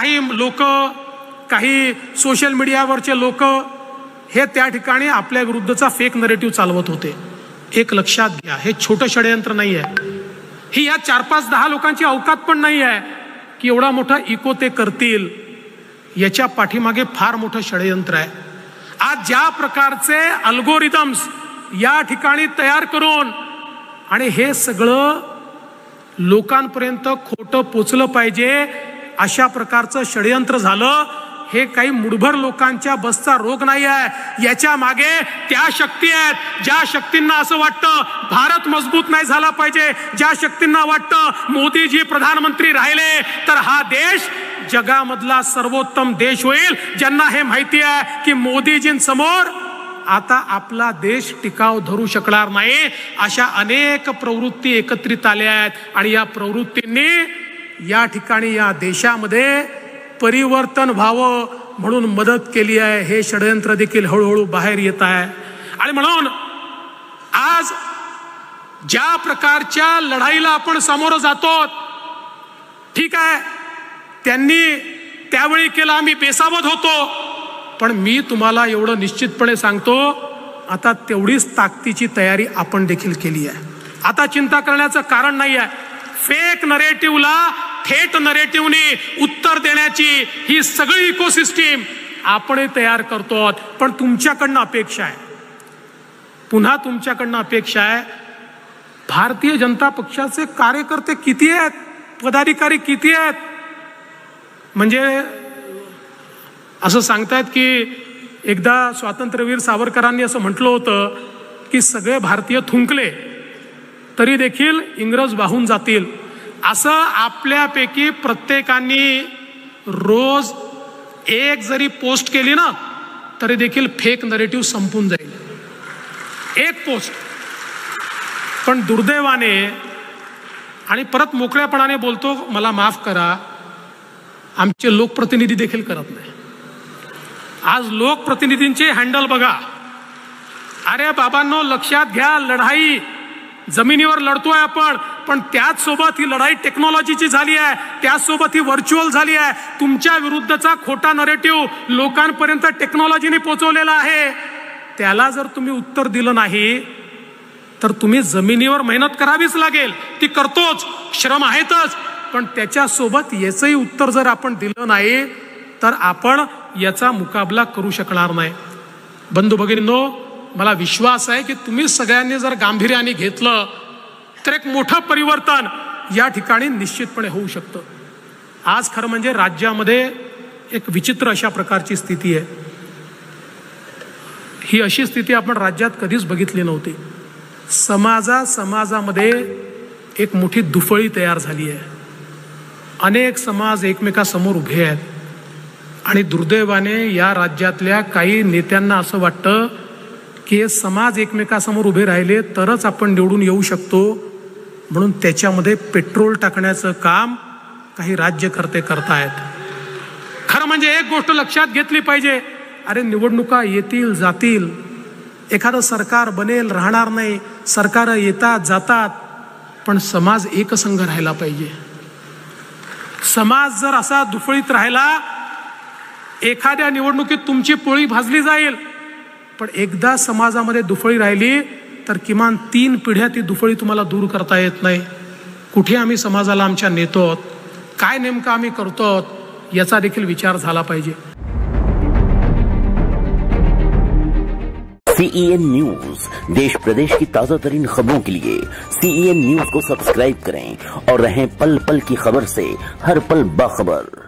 काही लोक, काही सोशल मीडियावरचे लोक हे त्या ठिकाणी आपल्या विरुद्धचा फेक नरेटिव्ह चालवत होते. एक लक्षात घ्या, हे छोटं षडयंत्र नाही आहे. ही या 4-5-10 लोकांची अवकात पण नाही आहे की एवढा मोठा इको ते करतील. याच्या पाठीमागे फार मोठं षडयंत्र आहे. आज ज्या प्रकारचे अल्गोरिदम्स या ठिकाणी तयार करून आणि हे सगळं लोकांपर्यंत खोटं पोचलं पाहिजे अशा प्रकारचं षडयंत्र झालं. हे काही मुठभर लोकांच्या बसचा रोग नाही आहे. याच्या मागे त्या शक्ती आहेत ज्या शक्तींना असं वाटतं भारत मजबूत नाही झाला पाहिजे, ज्या शक्तींना वाटतं मोदीजी प्रधानमंत्री राहिले तर हा देश जगामधला सर्वोत्तम देश होईल. ज्यांना हे माहिती आहे की मोदीजींसमोर आता आपला देश टिकाव धरू शकणार नाही, अशा अनेक प्रवृत्ती एकत्रित आल्या आहेत. आणि या प्रवृत्तींनी या ठिकाणी या देशामध्ये परिवर्तन व्हावं म्हणून मदत केली आहे. हे षडयंत्र देखील हळूहळू बाहेर येत आहे. आणि म्हणून आज ज्या प्रकारच्या लढाईला आपण सामोरं जातो, ठीक आहे त्यांनी त्यावेळी केलं, आम्ही बेसावध होतो, पण मी तुम्हाला एवढं निश्चितपणे सांगतो आता तेवढीच ताकदीची तयारी आपण देखील केली आहे. आता चिंता करण्याचं कारण नाही आहे. फेक नरेटिव्हला थेट नरेटिव्हने उत्तर देण्याची ही सगळी इकोसिस्टीम आपण तयार करतो. पण तुमच्याकडनं अपेक्षा आहे, पुन्हा तुमच्याकडनं अपेक्षा आहे, भारतीय जनता पक्षाचे कार्यकर्ते किती आहेत, पदाधिकारी किती आहेत. म्हणजे असं सांगतायत की एकदा स्वातंत्र्यवीर सावरकरांनी असं म्हटलं होतं की सगळे भारतीय थुंकले तरी देखील इंग्रज वाहून जातील. असं आपल्यापैकी प्रत्येकाने रोज एक जरी पोस्ट केली ना तरी देखील फेक नरेटिव्ह संपून जाईल, एक पोस्ट. पण दुर्दैवाने, आणि परत मोकळ्यापणाने बोलतो, मला माफ करा, आमचे लोकप्रतिनिधी देखील करत नाही. आज लोकप्रतिनिधींचे हँडल बघा. अरे बाबांनो, लक्षात घ्या, लढाई जमिनीवर लढतोय आपण, पण त्याच सोबत ही लढाई टेक्नॉलॉजीची झाली आहे, त्याच सोबत ही व्हर्च्युअल झाली आहे. तुमच्या विरुद्धचा खोटा नरेटिव्ह लोकांपर्यंत टेक्नॉलॉजीने पोहोचवलेला आहे. त्याला जर तुम्ही उत्तर दिलं नाही तर तुम्ही जमिनीवर मेहनत करावीच लागेल, ती करतोच, श्रम आहेतच, पण त्याच्या सोबत याचंही उत्तर जर आपण दिलं नाही तर आपण याचा मुकाबला करू शकणार नाही. बंधू भगिनींनो, मला विश्वास आहे की तुम्ही सगळ्यांनी जर गांभीर्याने घेतलं तर एक मोठं परिवर्तन या ठिकाणी निश्चितपणे होऊ शकतं. आज खरं म्हणजे राज्यामध्ये एक विचित्र अशा प्रकारची स्थिती आहे. ही अशी स्थिती आपण राज्यात कधीच बघितली नव्हती. समाजामध्ये एक मोठी दुफळी तयार झाली आहे. अनेक समाज एकमेकासमोर उभे आहेत आणि दुर्दैवाने या राज्यातल्या काही नेत्यांना असं वाटतं की हे समाज एकमेकासमोर उभे राहिले तरच आपण निवडून येऊ शकतो, म्हणून त्याच्यामध्ये पेट्रोल टाकण्याचं काम काही राज्यकर्ते करतायत. खरं म्हणजे एक गोष्ट लक्षात घेतली पाहिजे, अरे निवडणुका येतील जातील, एखादं सरकार बनेल राहणार नाही, सरकार येतात जातात, पण समाज एकसंघ राहायला पाहिजे. समाज जर असा दुफळीत राहिला, एखाद्या निवडणुकीत तुमची पोळी भाजली जाईल, पण एकदा समाजामध्ये दुफळी राहिली तर किमान 3 पिढ्या ती दुफळी तुम्हाला दूर करता येत नाही. कुठे आम्ही समाजाला आमच्या नेतो आहोत, काय नेमकं आम्ही करतो आहोत, याचा देखील विचार झाला पाहिजे. CEN न्यूज, देश प्रदेश की ताजा तरीन खबरों के लिए CEN न्यूज को सब्सक्राइब करें और रहें पल पल की खबर से हर पल बाखबर.